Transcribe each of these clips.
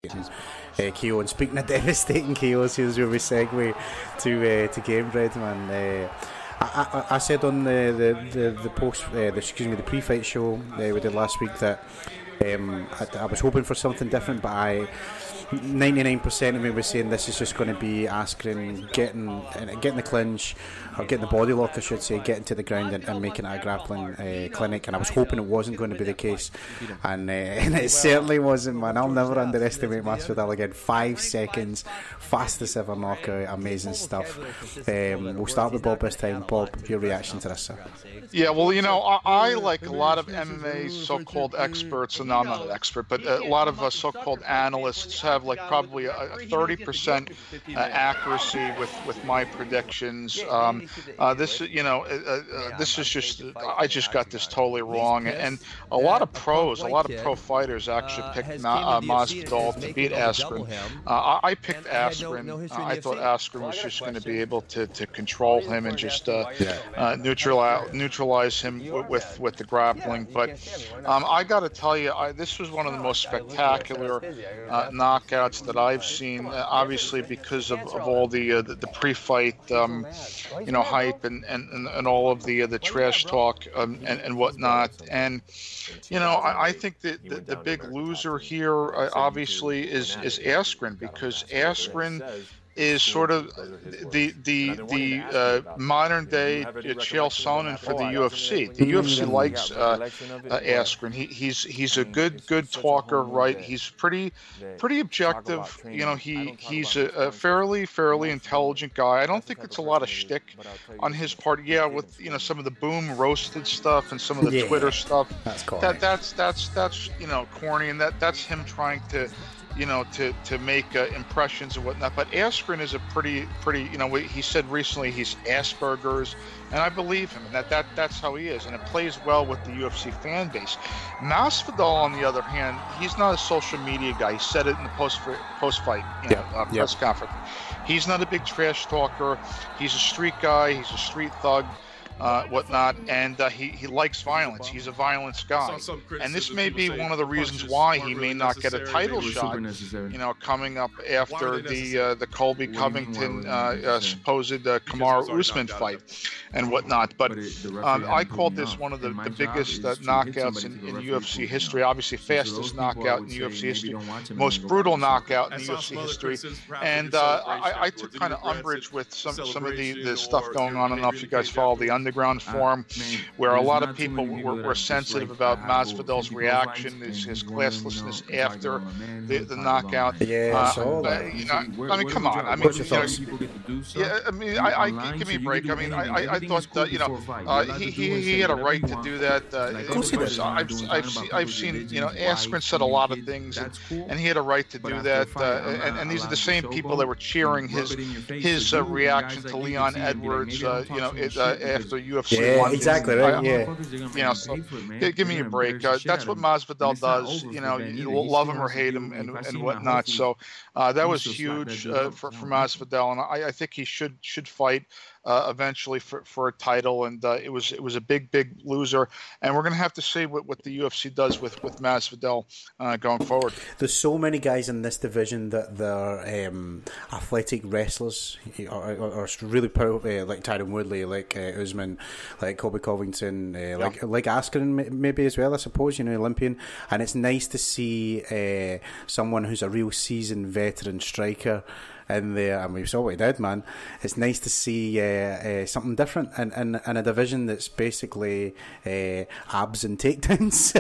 KO. And speaking of devastating KOs, here's where we segue to Game Bread, man. I said on the post, the pre-fight show we did last week that I was hoping for something different, but 99% of me was saying this is just going to be Askren getting the clinch, or getting the body lock, I should say, getting to the ground and making it a grappling clinic. And I was hoping it wasn't going to be the case, and it certainly wasn't, man. I'll never underestimate Masvidal again. 5 seconds, fastest ever knockout, amazing stuff. We'll start with Bob this time. Bob, your reaction to this, sir? Yeah, well, I like a lot of MMA so-called experts, and I'm not an expert, but a lot of so-called analysts have like probably a 30% accuracy with my predictions. This is just, I just got this totally wrong, and a lot of pro fighters actually picked Masvidal to beat Askren. I picked Askren. I thought Askren was just going to be able to control him and just neutralize him with the grappling. But I got to tell you, this was one of the most spectacular knockouts that I've seen. Obviously, because of all the pre-fight, hype and all of the trash talk and whatnot. And I think that the big loser here obviously is Askren, because Askren is sort of the modern day Chael Sonnen for the UFC. The UFC likes Askren. He's a good talker, right? He's pretty objective. He's a fairly intelligent guy. I don't think it's a lot of shtick on his part. Yeah, with some of the boom roasted stuff and some of the Twitter stuff. That's corny, and that's him trying to make impressions and whatnot. But Askren is a pretty. He said recently he's Asperger's, and I believe him. That's how he is, and it plays well with the UFC fan base. Masvidal, on the other hand, he's not a social media guy. He said it in the post-fight press conference. He's not a big trash talker. He's a street guy. He's a street thug. Whatnot, and he likes violence. He's a violence guy, and this may be one of the reasons why he may not get a title shot. Coming up after the Colby Covington supposed Kamaru Usman fight and whatnot. But I called this one of the biggest knockouts in UFC history. Obviously, fastest knockout in UFC history, most brutal knockout in UFC history. And I took kind of umbrage with some of the stuff going on. I don't know if you guys follow the Underground forum, where a lot of people were sensitive about Masvidal's reaction, his classlessness after the knockout. Come on. Give me a break. I thought that he had a right to do that. I've seen Askren said a lot of things, and he had a right to do that. And these are the same people that were cheering his reaction to Leon Edwards, after UFC won. Exactly right. So give me a break. That's what Masvidal does. You love him or hate him and whatnot. So that was huge for Masvidal, and I think he should fight eventually for a title, and it was a big loser, and we're going to have to see what the UFC does with Masvidal going forward. There's so many guys in this division that they're athletic wrestlers, or really powerful, like Tyron Woodley, like Usman, like Colby Covington, like Askren maybe as well, I suppose, Olympian. And it's nice to see someone who's a real seasoned veteran striker in there, and we saw what he did, man. It's nice to see something different in a division that's basically abs and takedowns,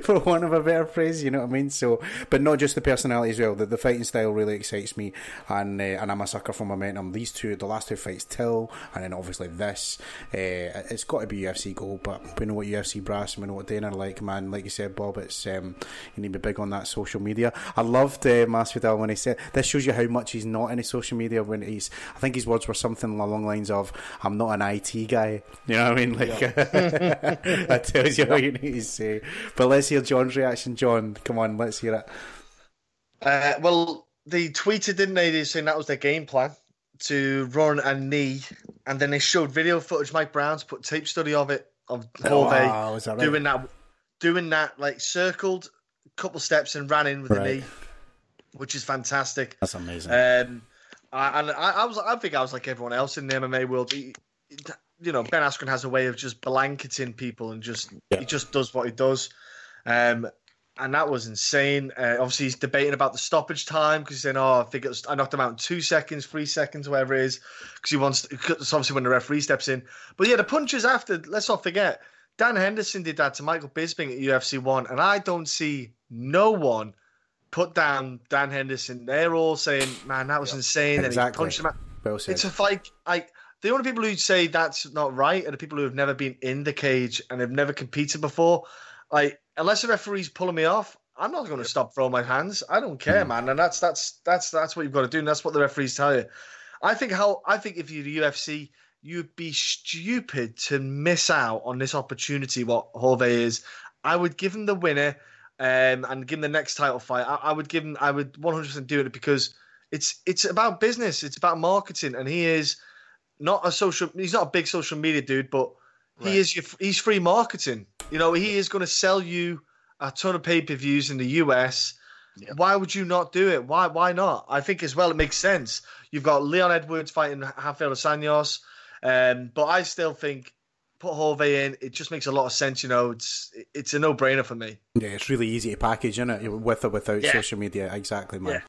for one of a better phrase, you know what I mean? So, but not just the personality as well. The fighting style really excites me, and I'm a sucker for momentum. These two, the last two fights, Till, and then obviously this, it's got to be UFC gold, but we know what UFC brass, and we know what Dana like, man. Like you said, Bob, it's you need to be big on that social media. I loved Masvidal when he said, this shows you how much he's not in his social media, when I think his words were something along the lines of, I'm not an IT guy, you know what I mean? That tells you what you need to say. But let's hear John's reaction. John, come on, let's hear it. Well, they tweeted, didn't they, saying that was their game plan, to run a knee, and then they showed video footage. Mike Brown's put tape study of it, of Jorge doing that, like circled a couple steps and ran in with a knee. which is fantastic. That's amazing. I think I was like everyone else in the MMA world. Ben Askren has a way of just blanketing people and he just does what he does. And that was insane. Obviously, he's debating about the stoppage time because he's saying, I think I knocked him out in 2 seconds, 3 seconds, whatever it is, because it's obviously when the referee steps in. But yeah, the punches after, let's not forget, Dan Henderson did that to Michael Bisping at UFC 1, and I don't see no one put down Dan Henderson. They're all saying, man, that was insane. Exactly. And he punched him out. Well said. It's a fight. The only people who say that's not right are the people who have never been in the cage and have never competed before. Unless the referee's pulling me off, I'm not going to stop throwing my hands. I don't care, man. And that's what you've got to do, and that's what the referees tell you. I think if you're the UFC, you'd be stupid to miss out on this opportunity. What Jorge is, I would give him the winner, and give him the next title fight. I would 100% do it because it's about business. It's about marketing, and he's not a big social media dude, but he's free marketing. He is going to sell you a ton of pay-per-views in the US. Yep. Why would you not do it? Why not? I think as well it makes sense. You've got Leon Edwards fighting Rafael dos Anjos, but I still think put Jorge in. It just makes a lot of sense. It's a no-brainer for me. Yeah, it's really easy to package, isn't it? With or without social media. Exactly, man.